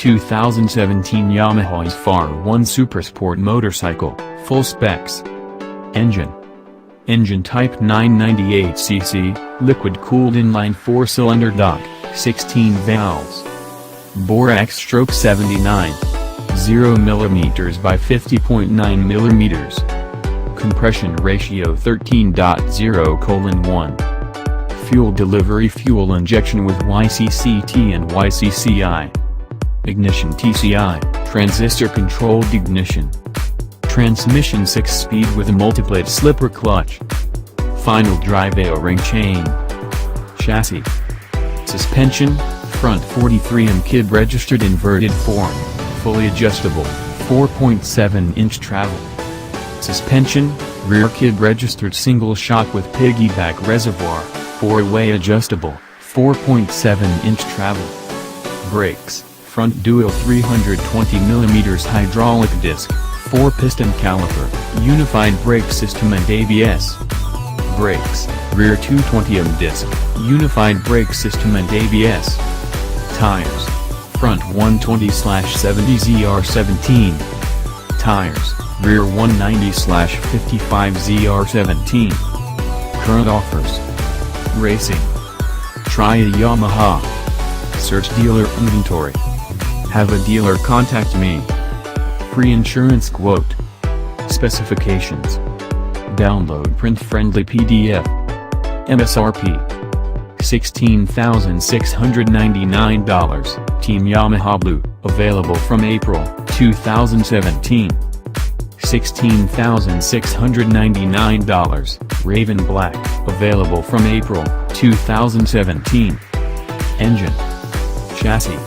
2017 Yamaha yzf 1 Supersport motorcycle, full specs. Engine type 998cc, liquid-cooled inline 4-cylinder dock, 16 valves. Bore X stroke 79. 0 mm by 50.9 mm. Compression ratio 13.0:1. Fuel delivery fuel injection with YCC-T and YCC-I. IgnitionTCI, transistor controlled ignition. Transmission 6-speed with a multiplate slipper clutch. Final DriveO-ring chain. Chassis. Suspension, front 43mm KYB registered inverted form, fully adjustable, 4.7-inch travel. Suspension, rear KYB registered single shock with piggyback reservoir, 4-way adjustable, 4.7-inch travel. Brakes, FrontDual 320mm hydraulic disc, 4-piston caliper, unified brake system and ABS. Brakes, rear 220mm disc, unified brake system and ABS. Tires, front 120/70 ZR17. Tires, rear 190/55 ZR17. Current offers. Racing. Try a Yamaha. Search dealer inventory. Have a dealer contact me. Free insurance quote. Specifications. Download print-friendly PDF. MSRP $16,699. Team Yamaha Blue, available from April 2017. $16,699. Raven Black, available from April 2017. Engine. Chassis.